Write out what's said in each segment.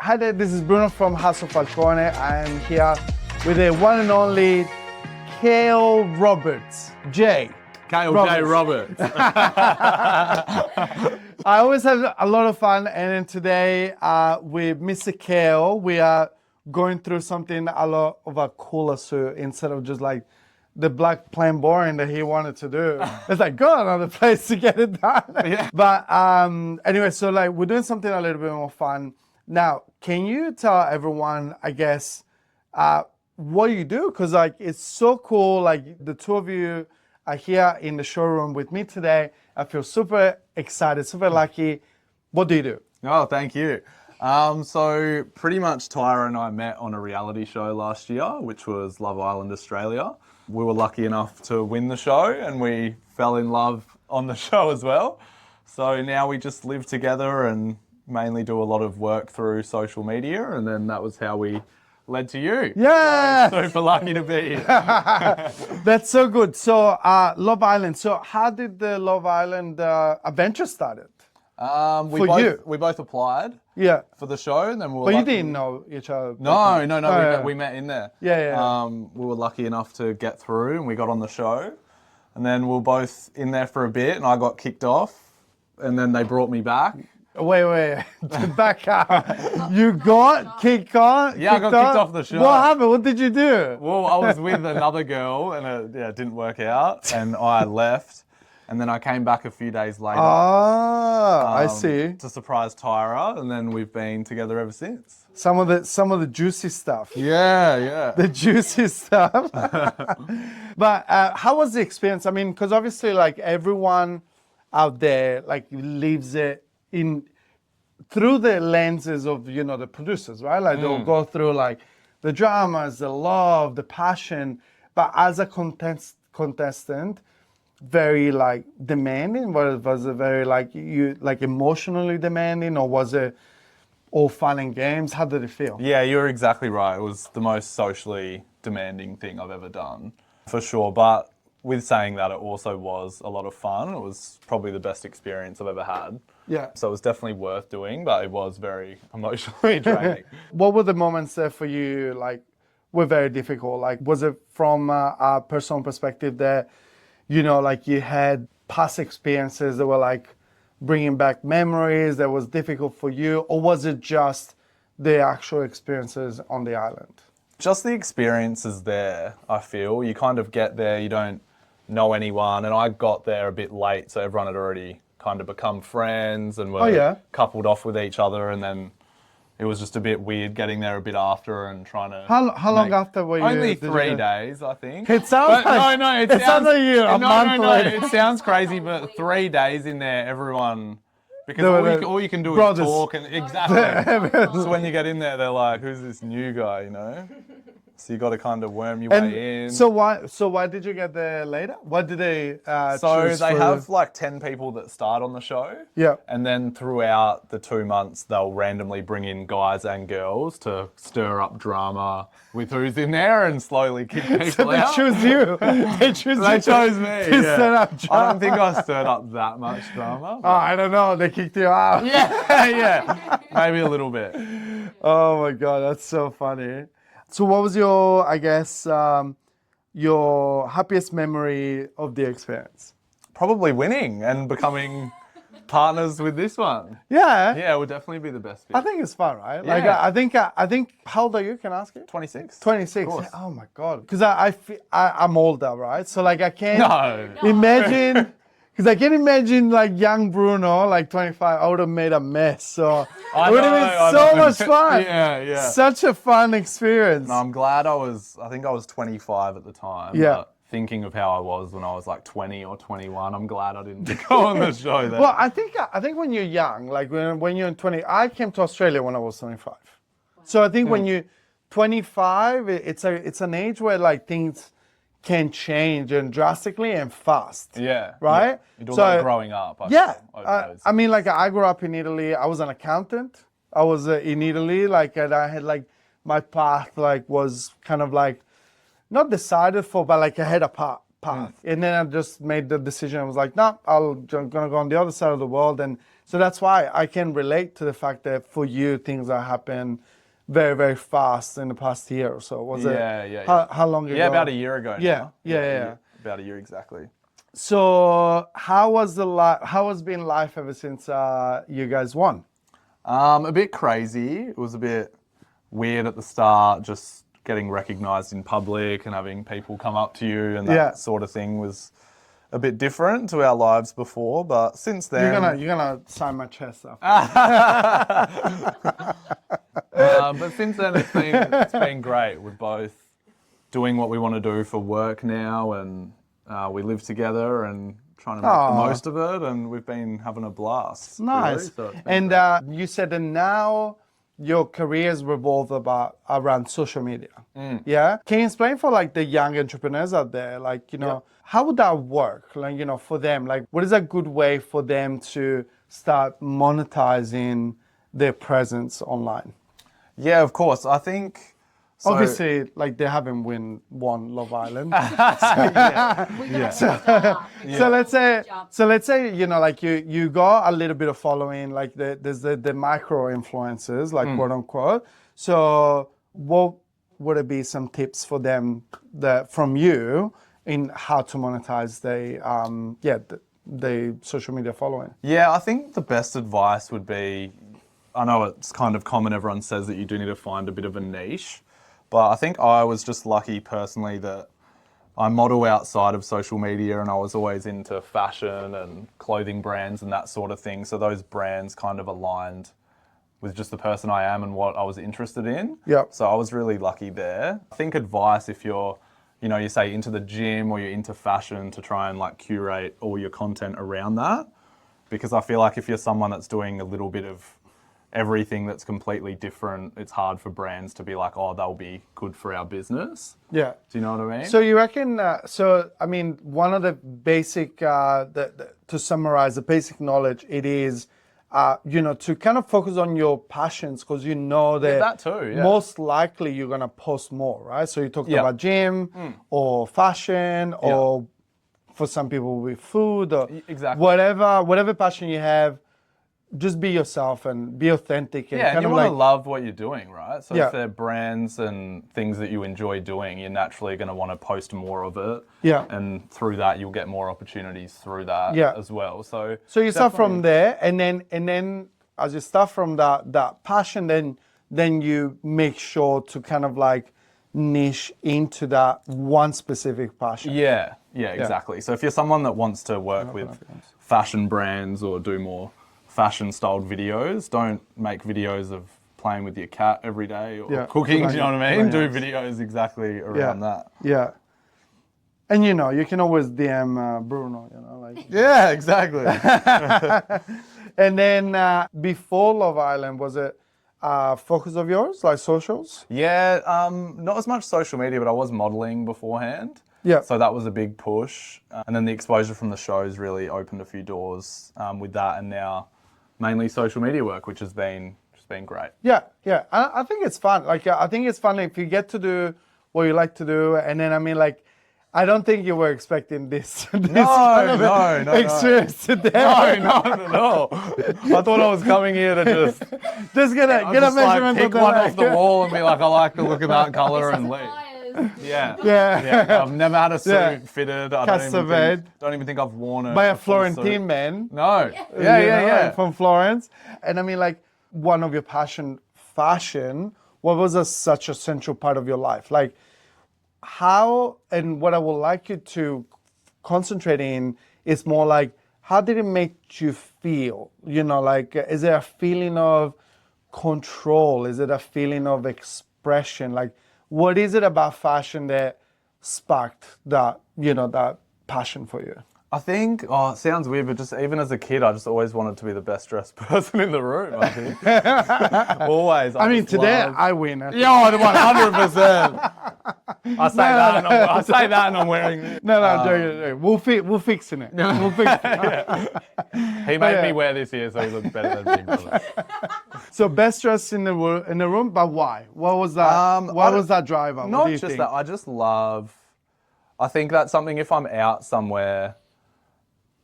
Hi there, this is Bruno from House of Falcone. I'm here with the one and only Kale Roberts. J. Kale J. Roberts. I always have a lot of fun, and then today with Mr. Kale, we are going through something a lot of a cooler suit instead of just like the black plain boring that he wanted to do. It's like, go another place to get it done. Yeah. But anyway, so like we're doing something a little bit more fun. Now, can you tell everyone, I guess, what you do? Because like it's so cool. Like the two of you are here in the showroom with me today. I feel super excited, super lucky. What do you do? Oh, thank you. So pretty much Tyra and I met on a reality show last year, which was Love Island Australia. We were lucky enough to win the show and we fell in love on the show as well. So now we just live together and mainly do a lot of work through social media, and then that was how we led to you. Yeah! So super lucky to be here. That's so good. So Love Island. So how did the Love Island adventure started? We both applied Yeah. for the show, and then we were But you lucky. didn't know each other? No. We met in there. Yeah. We were lucky enough to get through, and we got on the show, and then we were both in there for a bit, and I got kicked off, and then they brought me back. Wait. Back up. You got kicked on? Yeah, I got kicked off the show. What happened? What did you do? Well, I was with another girl, and it didn't work out, and I left, and then I came back a few days later. I see. To surprise Tyra, and then we've been together ever since. Some of the juicy stuff. Yeah. The juicy stuff. But how was the experience? I mean, because obviously, like everyone out there, like lives it through the lenses of the producers, right? Like they'll go through like the dramas, the love, the passion. But as a contestant, very like demanding. Was it very like emotionally demanding, or was it all fun and games? How did it feel? Yeah, you're exactly right. It was the most socially demanding thing I've ever done, for sure. But with saying that, it also was a lot of fun. It was probably the best experience I've ever had. Yeah. So it was definitely worth doing, but it was very emotionally draining. What were the moments there for you, like, were very difficult? Like, was it from a personal perspective that, like you had past experiences that were like bringing back memories that was difficult for you? Or was it just the actual experiences on the island? Just the experiences there, I feel. You kind of get there, you don't know anyone. And I got there a bit late, so everyone had already kind of become friends and were coupled off with each other, and then it was just a bit weird getting there a bit after and trying to. How long after were you? Only 3 days, I think. It sounds like it sounds like you a month later. It sounds crazy, but 3 days in there, everyone. Because all you can do is talk, and exactly. So when you get in there, they're like, "Who's this new guy?" So you got to kind of worm your way in. So why did you get there later? What did they choose they for? have like 10 people that start on the show. Yeah. And then throughout the 2 months, they'll randomly bring in guys and girls to stir up drama with who's in there and slowly kick people So they out. choose you. They chose me to stir up drama. I don't think I stirred up that much drama. Oh, I don't know. They kicked you out. Yeah. Maybe a little bit. Oh my God, that's so funny. So what was your, I guess, your happiest memory of the experience? Probably winning and becoming partners with this one. Yeah. Yeah, it would definitely be the best bit. I think it's fun, right? Yeah. Like I think. How old are you? Can I ask you? 26. 26. Of course. Oh my God. Because I'm older, right? So like I can't No. imagine. Because I can imagine like young Bruno, like 25, I would have made a mess. So it would have been so much fun. Yeah. Such a fun experience. No, I'm glad I think I was 25 at the time. Yeah. But thinking of how I was when I was like 20 or 21, I'm glad I didn't go on the show then. Well, I think when you're young, like when you're in 20, I came to Australia when I was 25. So I think when you're 25, it's an age where like things can change and drastically and fast. Yeah. Right? Yeah. You do a lot of growing up. I mean, like I grew up in Italy. I was an accountant. I was in Italy, and I had like my path was kind of like not decided for, but like I had a path. And then I just made the decision. I was like, no, I'm gonna go on the other side of the world and So that's why I can relate to the fact that for you, things that happen very, very fast in the past year or so. Was how long ago? Yeah, about a year ago now. Yeah. About a year exactly. So how has been life ever since you guys won? A bit crazy. It was a bit weird at the start, just getting recognised in public and having people come up to you and that sort of thing was a bit different to our lives before. But since then, You're gonna sign my chest up. But since then, it's been great. We're both doing what we want to do for work now, and we live together and trying to make the most of it. And we've been having a blast. Nice. Really, so and you said that now your careers revolve around social media. Yeah. Can you explain for like the young entrepreneurs out there, like, how would that work? Like, for them, like, what is a good way for them to start monetizing their presence online? Yeah, of course. I think. So, obviously, like they haven't won Love Island. So let's say, like you got a little bit of following, like there's the micro influencers, like quote unquote. So what would it be some tips for them from you in how to monetize the social media following? Yeah, I think the best advice would be, I know it's kind of common, everyone says that you do need to find a bit of a niche. But I think I was just lucky personally that I model outside of social media and I was always into fashion and clothing brands and that sort of thing. So those brands kind of aligned with just the person I am and what I was interested in. Yep. So I was really lucky there. I think advice if you're, you say into the gym or you're into fashion, to try and like curate all your content around that. Because I feel like if you're someone that's doing a little bit of everything that's completely different, it's hard for brands to be like, oh, they'll be good for our business. Yeah. Do you know what I mean? So you reckon, one of the basic, to summarize the basic knowledge, it is, to kind of focus on your passions, because that too, yeah. Most likely you're going to post more, right? So you talked about gym or fashion or for some people with food or whatever passion you have. Just be yourself and be authentic. And you want to love what you're doing, right? So if they're brands and things that you enjoy doing, you're naturally going to want to post more of it. Yeah. And through that, you'll get more opportunities through that as well. So you start from there, and then as you start from that passion, then you make sure to kind of like niche into that one specific passion. Yeah, exactly. So if you're someone that wants to work with fashion brands or do more fashion-styled videos, don't make videos of playing with your cat every day or cooking, do you know what I mean? Do videos exactly around that. Yeah. And you can always DM Bruno, Yeah, exactly. And then before Love Island, was it focus of yours, like socials? Yeah, not as much social media, but I was modeling beforehand. Yeah. So that was a big push. And then the exposure from the shows really opened a few doors with that, and now mainly social media work, which has been great. Yeah. I think it's fun. Like, I think it's fun if you get to do what you like to do. And then, I don't think you were expecting this No, experience today. No, not at all. I thought I was coming here to just get a measurement pick one off the wall and be like, I like the look of that color and leave. Yeah. I've never had a suit fitted. I don't even think I've worn it by a Florentine man. No. Yeah. From Florence. And one of your passion, fashion, what was such a central part of your life? Like how, and what I would like you to concentrate in is more like, how did it make you feel? Is it a feeling of control? Is it a feeling of expression? Like, what is it about fashion that sparked that passion for you? I think, it sounds weird, but just even as a kid, I just always wanted to be the best dressed person in the room, I think. Always. Today I win. Yeah, 100%. I say that and I'm wearing it. No, joking. We'll fix it. We'll fix it. He made me wear this here so he looks better than Big Brother. So best dressed in the room, but why? What was that? What was that driver? Not just that. I just love. I think that's something. If I'm out somewhere,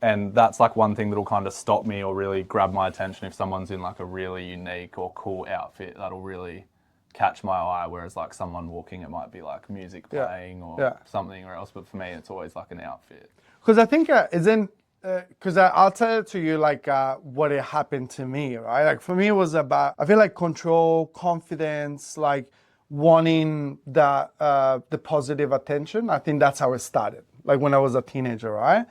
And that's like one thing that'll kind of stop me or really grab my attention if someone's in like a really unique or cool outfit. That'll really catch my eye. Whereas like someone walking, it might be like music playing or something or else. But for me, it's always like an outfit. Because I think because I'll tell it to you like what it happened to me, right? Like for me, it was about, I feel like control, confidence, like wanting the positive attention. I think that's how it started, like when I was a teenager, right?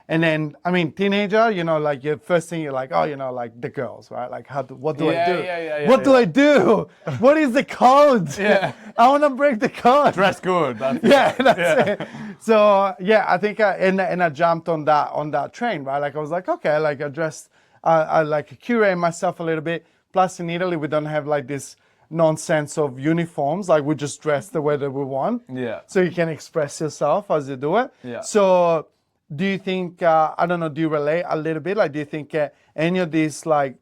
And then, I mean, teenager, like your first thing you're like, oh, like the girls, right? Like, what do I do? What do I do? What is the code? Yeah. I want to break the code. Dress good. That's it. So yeah, I think and I jumped on that train, right? Like I was like, okay, like I dressed, I like curate myself a little bit. Plus in Italy, we don't have like this nonsense of uniforms. Like we just dress the way that we want. Yeah. So you can express yourself as you do it. Yeah. So do you think, I don't know, do you relate a little bit? Like, do you think any of these things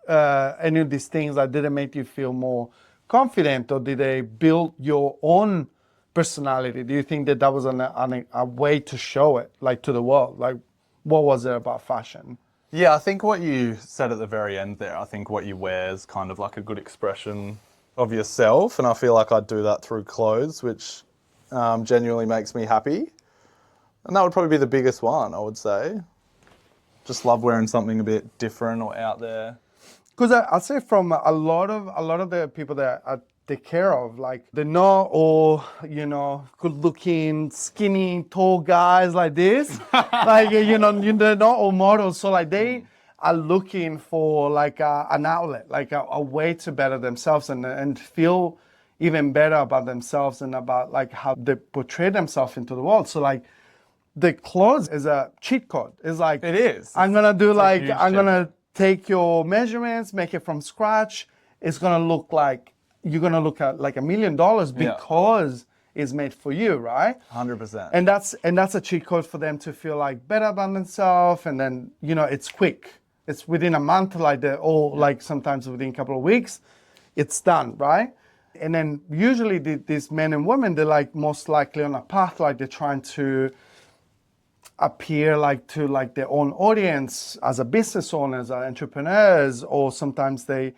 that didn't make you feel more confident, or did they build your own personality? Do you think that was a way to show it, like to the world? Like, what was it about fashion? Yeah, I think what you said at the very end there, I think what you wear is kind of like a good expression of yourself. And I feel like I do that through clothes, which genuinely makes me happy. And that would probably be the biggest one, I would say. Just love wearing something a bit different or out there. Because I'll say from a lot of the people that I take care of, like they're not all, good-looking, skinny, tall guys like this. Like, they're not all models. So like they are looking for like an outlet, like a way to better themselves and feel even better about themselves and about like how they portray themselves into the world. So like, the clothes is a cheat code. It's like, it is. I'm gonna do like, I'm gonna take your measurements, make it from scratch. It's gonna look like, you're gonna look at like $1 million because it's made for you, right? 100%. And that's a cheat code for them to feel like better about themselves. And then, it's quick. It's within a month, like sometimes within a couple of weeks, it's done, right? And then usually these men and women, they're like most likely on a path, like they're trying to appear like to like their own audience as a business owners, as entrepreneurs, or sometimes they're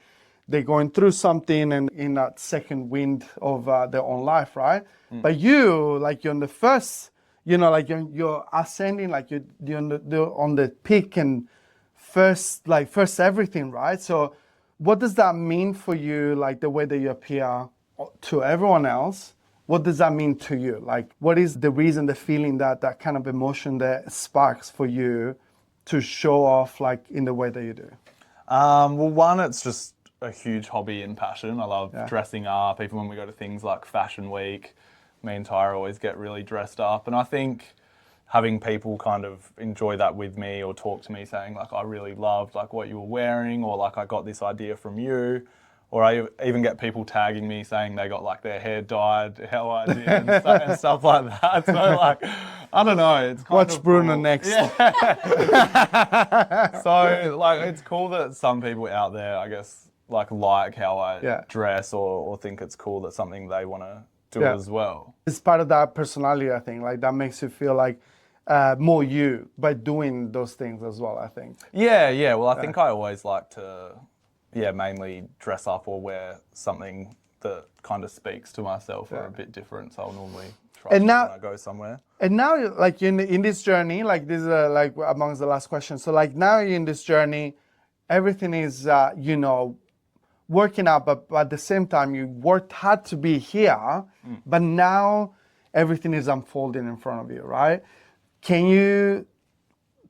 going through something and in that second wind of their own life, right? But you, like you're on the first, like you're ascending, like you're on the peak and first everything, right? So what does that mean for you, like the way that you appear to everyone else? What does that mean to you? Like, what is the reason, the feeling, that kind of emotion that sparks for you to show off like in the way that you do? Well, one, it's just a huge hobby and passion. I love dressing up. Even when we go to things like Fashion Week, me and Tyra always get really dressed up. And I think having people kind of enjoy that with me or talk to me saying like, I really loved like what you were wearing, or like I got this idea from you. Or I even get people tagging me saying they got like their hair dyed how I did and stuff like that. So like, I don't know. It's kind Watch of Bruno cool. next. Yeah. So like, it's cool that some people out there, I guess, like how I dress or think it's cool that something they want to do as well. It's part of that personality, I think. Like that makes you feel like more you by doing those things as well, I think. Yeah. Well, I think I always like to... mainly dress up or wear something that kind of speaks to myself or a bit different. So I'll normally try when I go somewhere. And now, like in this journey, like this is like amongst the last questions. So like now you're in this journey, everything is, working out, but at the same time, you worked hard to be here, but now everything is unfolding in front of you, right? Can you,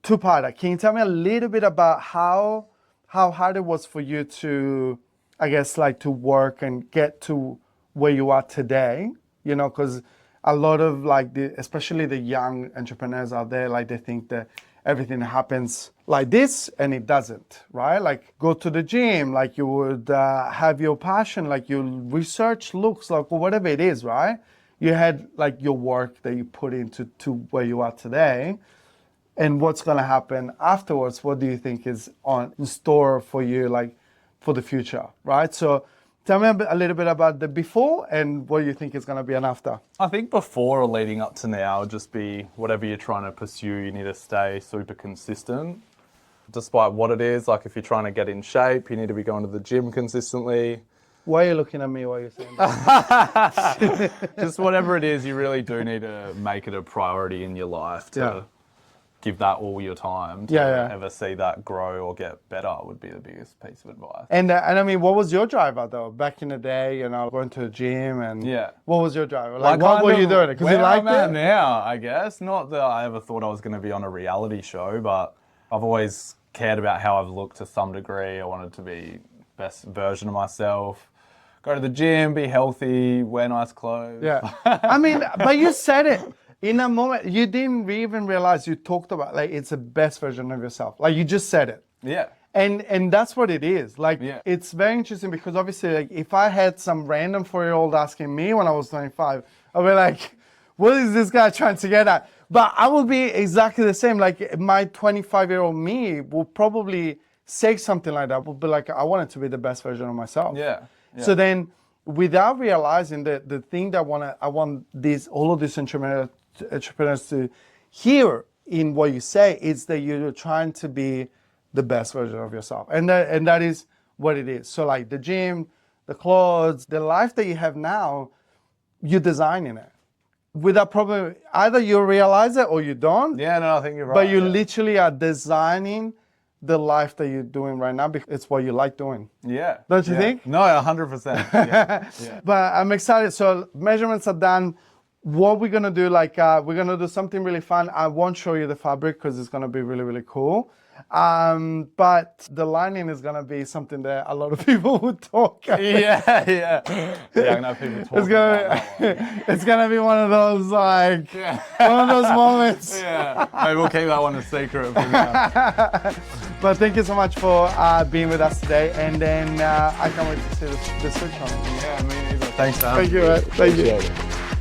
two-parter, can you tell me a little bit about how hard it was for you to, I guess, like to work and get to where you are today, because a lot of like especially the young entrepreneurs out there, like they think that everything happens like this and it doesn't, right? Like go to the gym, like you would have your passion, like you research looks, like whatever it is, right? You had like your work that you put into where you are today. And what's going to happen afterwards? What do you think is in store for you, like for the future, right? So Tell me a little bit about the before and what you think is going to be an after. I think before or leading up to now would just be whatever you're trying to pursue, you need to stay super consistent. Despite what it is, like if you're trying to get in shape, you need to be going to the gym consistently. Why are you looking at me while you're saying that? Just whatever it is, you really do need to make it a priority in your life to give that all your time to ever see that grow or get better would be the biggest piece of advice. And I mean, what was your driver though? Back in the day, you know, going to the gym and what was your driver? Like, what were you doing? Because you liked it? Now, I guess. Not that I ever thought I was going to be on a reality show, but I've always cared about how I've looked to some degree. I wanted to be best version of myself. Go to the gym, be healthy, wear nice clothes. Yeah. I mean, but you said it. In a moment, you didn't even realize you talked about, like, it's the best version of yourself. Like, you just said it. Yeah. And that's what it is. Like, it's very interesting because obviously, like, if I had some random 4-year-old asking me when I was 25, I'd be like, what is this guy trying to get at? But I would be exactly the same. Like, my 25-year-old me will probably say something like that. Would be like, I wanted to be the best version of myself. Yeah. So then, without realizing that the thing that I want all of these entrepreneurs to hear in what you say is that you're trying to be the best version of yourself, and that is what it is. So like the gym, the clothes, the life that you have now, you're designing it. Without problem, either you realize it or you don't. Yeah, no, I think you're right. But you literally are designing the life that you're doing right now because it's what you like doing. Yeah. Don't you think? No, 100%. Yeah. But I'm excited. So measurements are done. What we're going to do, like, we're going to do something really fun. I won't show you the fabric because it's going to be really, really cool. But the lining is going to be something that a lot of people would talk about. Yeah, I know people talk It's going to be one of those, like, one of those moments. Yeah, maybe we'll keep that one a secret for now. But thank you so much for being with us today. And then I can't wait to see the switch on. Yeah, me neither. Thanks, man. Thank you, man. Thank you.